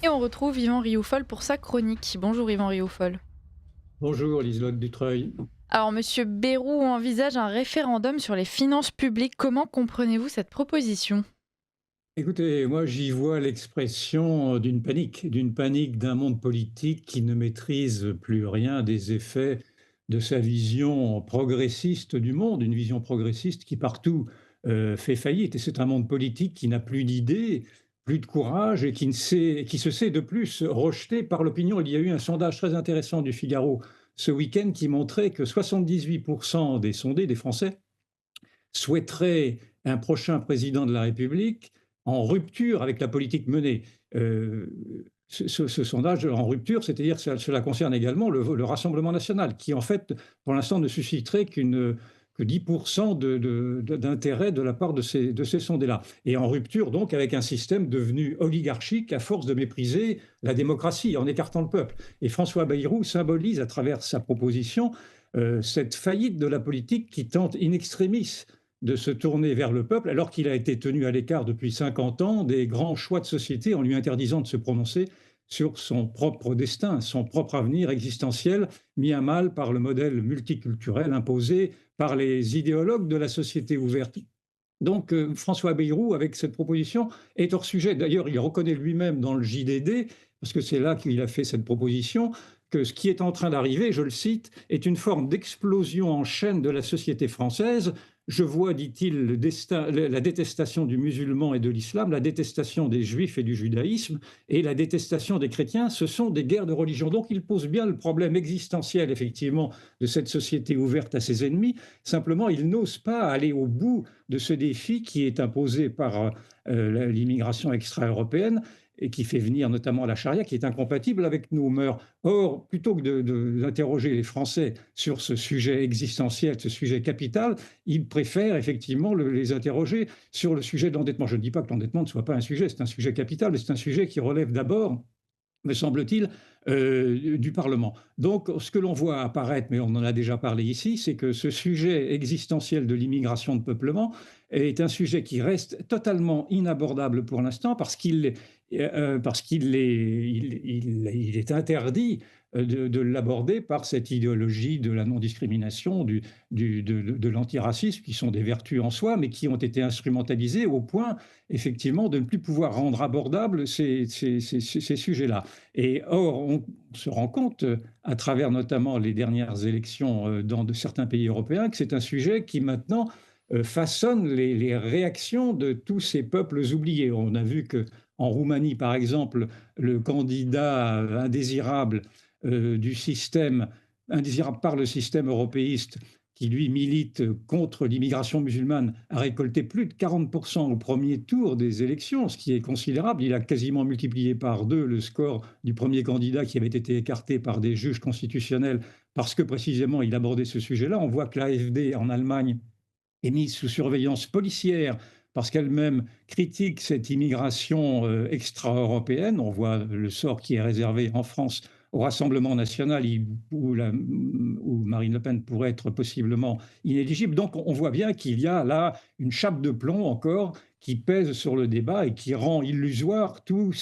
Et on retrouve Yvan Rioufol pour sa chronique. Bonjour Yvan Rioufol. Bonjour Liselotte Dutreuil. Alors Monsieur Bayrou envisage un référendum sur les finances publiques. Comment comprenez-vous cette proposition? Écoutez, moi j'y vois l'expression d'une panique d'un monde politique qui ne maîtrise plus rien des effets de sa vision progressiste du monde, une vision progressiste qui partout fait faillite. Et c'est un monde politique qui n'a plus d'idées, plus de courage et qui se sait de plus rejeté par l'opinion. Il y a eu un sondage très intéressant du Figaro ce week-end qui montrait que 78% des sondés, des Français, souhaiterait un prochain président de la République en rupture avec la politique menée. Ce sondage en rupture, c'est-à-dire que cela concerne également le Rassemblement national, qui en fait, pour l'instant, ne susciterait que 10% d'intérêt de la part de ces sondés-là. Et en rupture, donc, avec un système devenu oligarchique à force de mépriser la démocratie, en écartant le peuple. Et François Bayrou symbolise, à travers sa proposition, cette faillite de la politique qui tente in extremis de se tourner vers le peuple, alors qu'il a été tenu à l'écart depuis 50 ans des grands choix de société en lui interdisant de se prononcer sur son propre destin, son propre avenir existentiel, mis à mal par le modèle multiculturel imposé par les idéologues de la société ouverte. Donc François Bayrou, avec cette proposition, est hors sujet. D'ailleurs, il reconnaît lui-même dans le JDD, parce que c'est là qu'il a fait cette proposition, que ce qui est en train d'arriver, je le cite, est une forme d'explosion en chaîne de la société française. Je vois, dit-il, la détestation du musulman et de l'islam, la détestation des juifs et du judaïsme, et la détestation des chrétiens. Ce sont des guerres de religion. Donc il pose bien le problème existentiel, effectivement, de cette société ouverte à ses ennemis. Simplement, il n'ose pas aller au bout de ce défi qui est imposé par l'immigration extra-européenne et qui fait venir notamment la charia, qui est incompatible avec nos mœurs. Or, plutôt que d'interroger les Français sur ce sujet existentiel, ce sujet capital, ils préfèrent effectivement les interroger sur le sujet de l'endettement. Je ne dis pas que l'endettement ne soit pas un sujet, c'est un sujet capital, mais c'est un sujet qui relève d'abord, me semble-t-il, du Parlement. Donc, ce que l'on voit apparaître, mais on en a déjà parlé ici, c'est que ce sujet existentiel de l'immigration de peuplement est un sujet qui reste totalement inabordable pour l'instant parce qu'il est, il est interdit de l'aborder par cette idéologie de la non-discrimination, de l'antiracisme, qui sont des vertus en soi, mais qui ont été instrumentalisées au point, effectivement, de ne plus pouvoir rendre abordables ces sujets-là. Et or, on se rend compte, à travers notamment les dernières élections dans de certains pays européens, que c'est un sujet qui maintenant façonne les réactions de tous ces peuples oubliés. On a vu que en Roumanie, par exemple, le candidat indésirable du système, indésirable par le système européiste, qui lui milite contre l'immigration musulmane, a récolté plus de 40% au premier tour des élections, ce qui est considérable. Il a quasiment multiplié par deux le score du premier candidat qui avait été écarté par des juges constitutionnels parce que précisément il abordait ce sujet-là. On voit que l'AfD en Allemagne est mise sous surveillance policière parce qu'elle-même critique cette immigration extra-européenne. On voit le sort qui est réservé en France au Rassemblement national où Marine Le Pen pourrait être possiblement inéligible. Donc on voit bien qu'il y a là une chape de plomb encore qui pèse sur le débat et qui rend illusoire toutes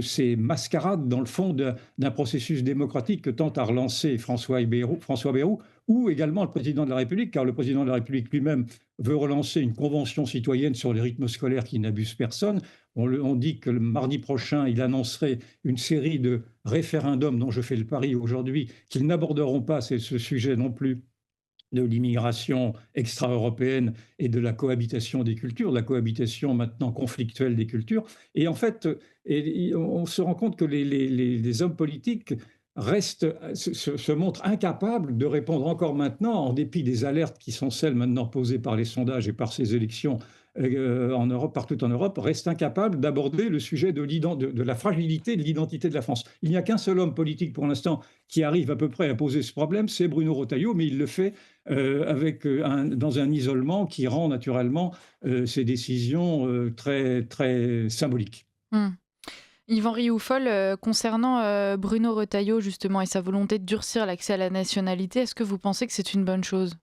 ces mascarades dans le fond d'un processus démocratique que tente à relancer François Bayrou, ou également le président de la République, car le président de la République lui-même veut relancer une convention citoyenne sur les rythmes scolaires qui n'abusent personne. On dit que le mardi prochain, il annoncerait une série de référendums dont je fais le pari aujourd'hui qu'ils n'aborderont pas ce sujet non plus de l'immigration extra-européenne et de la cohabitation des cultures, la cohabitation maintenant conflictuelle des cultures. Et en fait, on se rend compte que les hommes politiques se montrent incapables de répondre encore maintenant, en dépit des alertes qui sont celles maintenant posées par les sondages et par ces élections en Europe, partout en Europe, restent incapables d'aborder le sujet de la fragilité de l'identité de la France. Il n'y a qu'un seul homme politique pour l'instant qui arrive à peu près à poser ce problème, c'est Bruno Retailleau, mais il le fait dans un isolement qui rend naturellement ces décisions très, très symboliques. Hmm. Yvan Rioufol, concernant Bruno Retailleau justement et sa volonté de durcir l'accès à la nationalité, est-ce que vous pensez que c'est une bonne chose?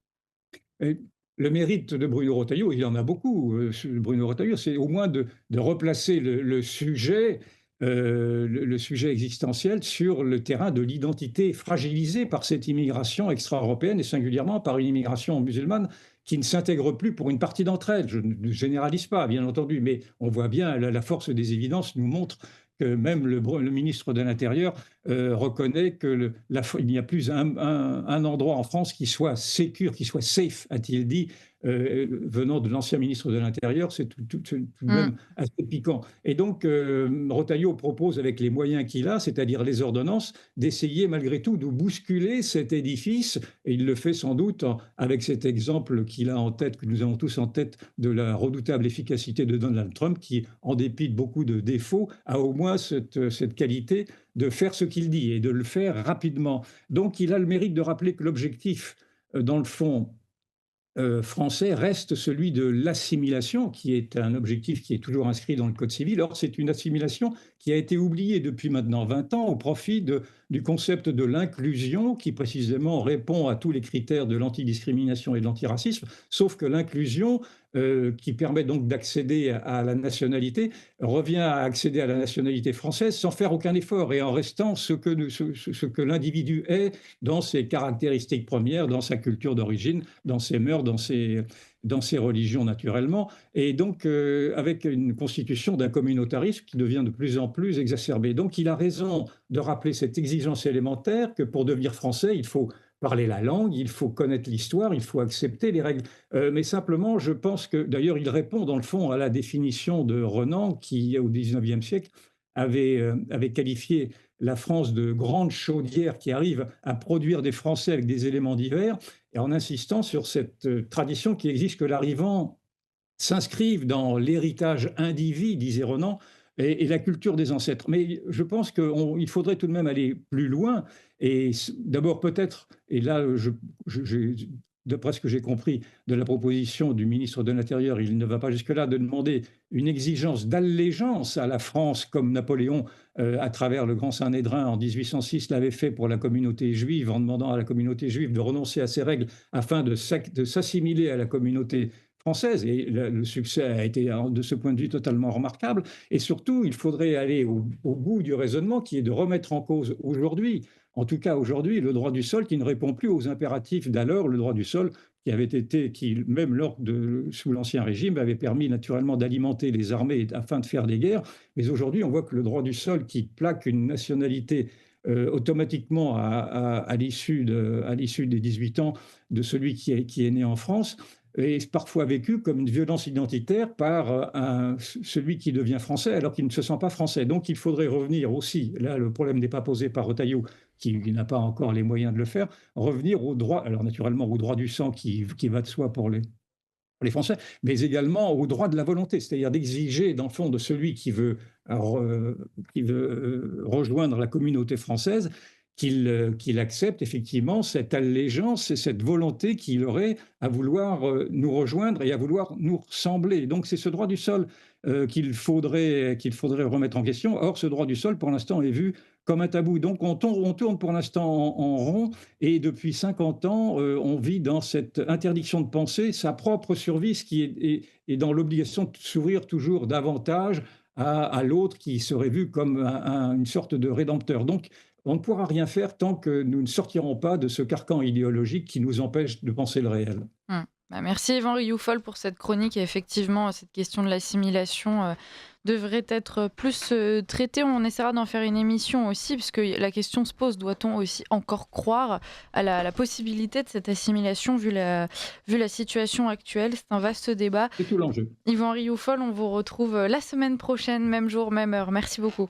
Et le mérite de Bruno Retailleau, il en a beaucoup, Bruno Retailleau, c'est au moins de replacer le sujet le sujet existentiel sur le terrain de l'identité fragilisée par cette immigration extra-européenne et singulièrement par une immigration musulmane qui ne s'intègre plus pour une partie d'entre elles. Je ne généralise pas, bien entendu, mais on voit bien la force des évidences nous montre que même le ministre de l'Intérieur reconnaît que il n'y a plus un endroit en France qui soit sécure, qui soit safe, a-t-il dit, venant de l'ancien ministre de l'Intérieur, c'est tout de Mmh. même assez piquant. Et donc, Retailleau propose, avec les moyens qu'il a, c'est-à-dire les ordonnances, d'essayer malgré tout de bousculer cet édifice. Et il le fait sans doute avec cet exemple qu'il a en tête, que nous avons tous en tête, de la redoutable efficacité de Donald Trump, qui, en dépit de beaucoup de défauts, a au moins cette qualité de faire ce qu'il dit et de le faire rapidement. Donc, il a le mérite de rappeler que l'objectif, dans le fond, français reste celui de l'assimilation, qui est un objectif qui est toujours inscrit dans le Code civil. Or, c'est une assimilation qui a été oubliée depuis maintenant 20 ans au profit du concept de l'inclusion, qui précisément répond à tous les critères de l'antidiscrimination et de l'antiracisme, sauf que l'inclusion, qui permet donc d'accéder à la nationalité, revient à accéder à la nationalité française sans faire aucun effort et en restant ce que l'individu est dans ses caractéristiques premières, dans sa culture d'origine, dans ses mœurs, dans ses religions naturellement, et donc avec une constitution d'un communautarisme qui devient de plus en plus exacerbé. Donc il a raison de rappeler cette exigence élémentaire que pour devenir français, il faut parler la langue, il faut connaître l'histoire, il faut accepter les règles. Mais simplement, je pense que, d'ailleurs, il répond dans le fond à la définition de Renan, qui au XIXe siècle avait qualifié la France de grande chaudière qui arrive à produire des Français avec des éléments divers, et en insistant sur cette tradition qui existe que l'arrivant s'inscrivent dans l'héritage indivis, disait Renan, et la culture des ancêtres. Mais je pense qu'il faudrait tout de même aller plus loin. Et d'abord peut-être, et là, d'après ce que j'ai compris de la proposition du ministre de l'Intérieur, il ne va pas jusque-là de demander une exigence d'allégeance à la France, comme Napoléon, à travers le Grand Saint-Nédrin en 1806, l'avait fait pour la communauté juive, en demandant à la communauté juive de renoncer à ses règles afin de s'assimiler à la communauté française. Et le succès a été, de ce point de vue, totalement remarquable. Et surtout, il faudrait aller au bout du raisonnement qui est de remettre en cause aujourd'hui, en tout cas aujourd'hui, le droit du sol qui ne répond plus aux impératifs d'alors, le droit du sol qui, même sous l'Ancien Régime, avait permis naturellement d'alimenter les armées afin de faire des guerres. Mais aujourd'hui, on voit que le droit du sol qui plaque une nationalité automatiquement à l'issue des 18 ans de celui qui est né en France, est parfois vécu comme une violence identitaire par celui qui devient français alors qu'il ne se sent pas français. Donc il faudrait revenir aussi, là le problème n'est pas posé par Retailleau, qui n'a pas encore les moyens de le faire, revenir au droit, alors naturellement au droit du sang qui va de soi pour les Français, mais également au droit de la volonté, c'est-à-dire d'exiger, dans le fond, de celui qui veut rejoindre la communauté française, qu'il accepte effectivement cette allégeance et cette volonté qu'il aurait à vouloir nous rejoindre et à vouloir nous ressembler. Donc c'est ce droit du sol qu'il faudrait remettre en question. Or, ce droit du sol, pour l'instant, est vu comme un tabou. Donc on tourne pour l'instant en rond et depuis 50 ans, on vit dans cette interdiction de penser sa propre survie, ce qui est dans l'obligation de s'ouvrir toujours davantage à l'autre qui serait vu comme une sorte de rédempteur. Donc on ne pourra rien faire tant que nous ne sortirons pas de ce carcan idéologique qui nous empêche de penser le réel. Mmh. Bah, merci Yvan Rioufol pour cette chronique et effectivement, cette question de l'assimilation, devrait être plus, traitée. On essaiera d'en faire une émission aussi puisque la question se pose, doit-on aussi encore croire à la possibilité de cette assimilation vu la situation actuelle? C'est un vaste débat. C'est tout l'enjeu. Yvan Rioufol, on vous retrouve, la semaine prochaine, même jour, même heure. Merci beaucoup.